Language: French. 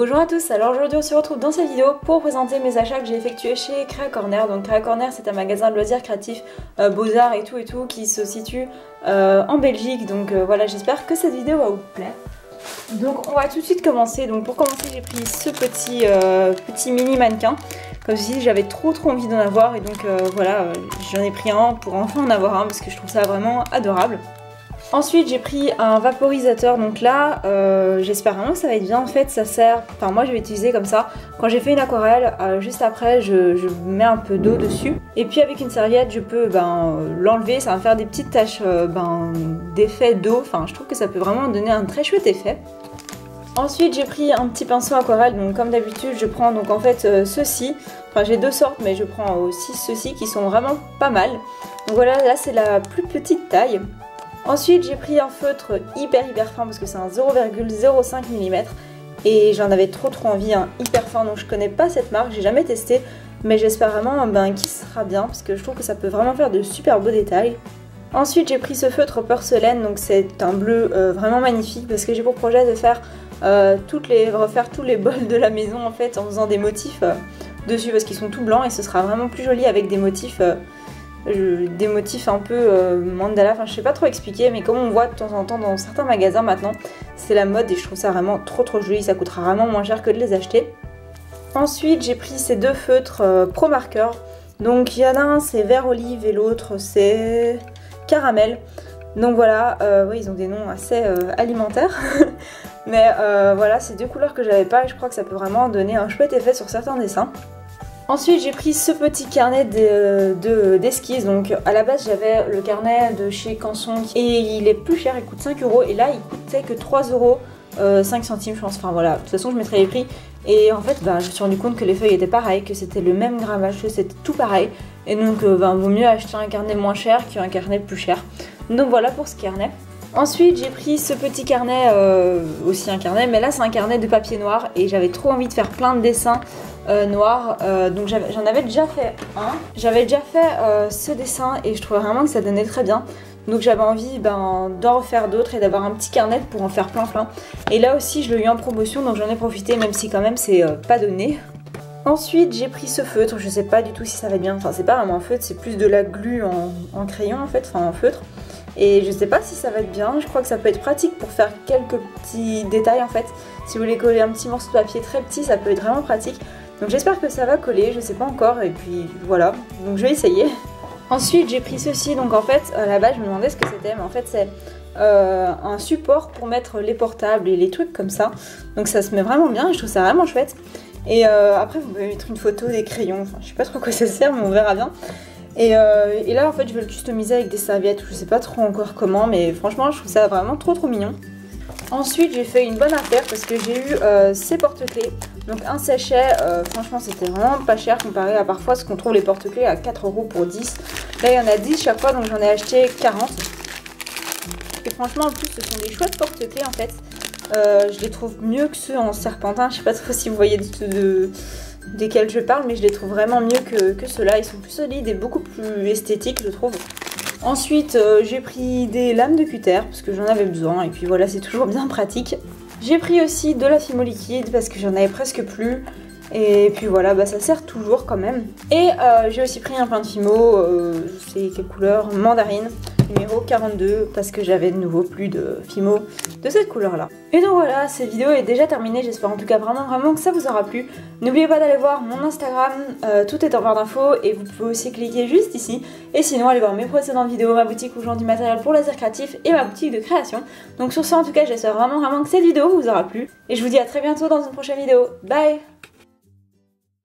Bonjour à tous, alors aujourd'hui on se retrouve dans cette vidéo pour présenter mes achats que j'ai effectués chez Créa Corner. Donc Créa Corner, c'est un magasin de loisirs créatifs, beaux-arts et tout qui se situe en Belgique. Donc voilà, j'espère que cette vidéo va vous plaire. Donc on va tout de suite commencer. Donc pour commencer, j'ai pris ce petit mini mannequin. Comme je dis, j'avais trop envie d'en avoir et donc voilà, j'en ai pris un pour enfin en avoir un parce que je trouve ça vraiment adorable. Ensuite j'ai pris un vaporisateur, donc là j'espère vraiment que ça va être bien. En fait ça sert, enfin moi je vais utiliser comme ça quand j'ai fait une aquarelle, juste après je mets un peu d'eau dessus et puis avec une serviette je peux l'enlever, ça va me faire des petites taches d'effet d'eau, enfin je trouve que ça peut vraiment donner un très chouette effet. Ensuite j'ai pris un petit pinceau aquarelle, donc comme d'habitude je prends donc en fait ceux-ci, enfin j'ai deux sortes mais je prends aussi ceux-ci qui sont vraiment pas mal. Donc voilà, là c'est la plus petite taille. Ensuite j'ai pris un feutre hyper fin parce que c'est un 0,05 mm et j'en avais trop envie, un hyper fin, donc je connais pas cette marque, j'ai jamais testé mais j'espère vraiment qu'il sera bien parce que je trouve que ça peut vraiment faire de super beaux détails. Ensuite j'ai pris ce feutre porcelaine, donc c'est un bleu vraiment magnifique parce que j'ai pour projet de faire refaire tous les bols de la maison en fait en faisant des motifs dessus parce qu'ils sont tout blancs et ce sera vraiment plus joli avec des motifs un peu mandala, enfin je sais pas trop expliquer, mais comme on voit de temps en temps dans certains magasins maintenant, c'est la mode et je trouve ça vraiment trop joli, ça coûtera vraiment moins cher que de les acheter. Ensuite j'ai pris ces deux feutres Pro Marker, donc il y en a un c'est vert olive et l'autre c'est caramel, donc voilà, oui, ils ont des noms assez alimentaires mais voilà, c'est deux couleurs que j'avais pas et je crois que ça peut vraiment donner un chouette effet sur certains dessins. Ensuite j'ai pris ce petit carnet d'esquisses, donc à la base j'avais le carnet de chez Canson et il est plus cher, il coûte 5 € et là il coûtait que 3 € 5 centimes je pense, enfin voilà, de toute façon je mettrai les prix et en fait je me suis rendu compte que les feuilles étaient pareilles, que c'était le même grammage, que c'était tout pareil et donc vaut mieux acheter un carnet moins cher qu'un carnet plus cher. Donc voilà pour ce carnet. Ensuite j'ai pris ce petit carnet, aussi un carnet, mais là c'est un carnet de papier noir et j'avais trop envie de faire plein de dessins noirs, donc j'en avais déjà fait un. J'avais déjà fait ce dessin et je trouvais vraiment que ça donnait très bien. Donc j'avais envie d'en refaire d'autres et d'avoir un petit carnet pour en faire plein. Et là aussi je l'ai eu en promotion donc j'en ai profité même si quand même c'est pas donné. Ensuite j'ai pris ce feutre, je sais pas du tout si ça va bien, enfin c'est pas vraiment un feutre, c'est plus de la glu en crayon en fait, enfin en feutre. Et je sais pas si ça va être bien, je crois que ça peut être pratique pour faire quelques petits détails en fait. Si vous voulez coller un petit morceau de papier très petit, ça peut être vraiment pratique. Donc j'espère que ça va coller, je sais pas encore, et puis voilà, donc je vais essayer. Ensuite j'ai pris ceci, donc en fait à la base je me demandais ce que c'était, mais en fait c'est un support pour mettre les portables et les trucs comme ça. Donc ça se met vraiment bien et je trouve ça vraiment chouette. Et après vous pouvez mettre une photo, des crayons, enfin je sais pas trop à quoi ça sert mais on verra bien. Et là en fait je vais le customiser avec des serviettes, je sais pas trop encore comment, mais franchement je trouve ça vraiment trop mignon. Ensuite j'ai fait une bonne affaire parce que j'ai eu ces porte-clés, donc un sachet, franchement c'était vraiment pas cher comparé à parfois ce qu'on trouve les porte-clés à 4 € pour 10. Là il y en a 10 chaque fois donc j'en ai acheté 40. Et franchement en plus ce sont des chouettes porte-clés en fait, je les trouve mieux que ceux en serpentin, je sais pas trop si vous voyez desquels je parle, mais je les trouve vraiment mieux que ceux-là, ils sont plus solides et beaucoup plus esthétiques je trouve. Ensuite j'ai pris des lames de cutter parce que j'en avais besoin et puis voilà, c'est toujours bien pratique. J'ai pris aussi de la Fimo liquide parce que j'en avais presque plus et puis voilà, ça sert toujours quand même. Et j'ai aussi pris un pain de Fimo, c'est quelle couleur? Mandarine, numéro 42 parce que j'avais de nouveau plus de Fimo de cette couleur là. Et donc voilà, cette vidéo est déjà terminée, j'espère en tout cas vraiment que ça vous aura plu. N'oubliez pas d'aller voir mon Instagram, tout est en barre d'infos et vous pouvez aussi cliquer juste ici. Et sinon allez voir mes précédentes vidéos, ma boutique où je vends du matériel pour laser créatif et ma boutique de création. Donc sur ça en tout cas j'espère vraiment que cette vidéo vous aura plu. Et je vous dis à très bientôt dans une prochaine vidéo. Bye!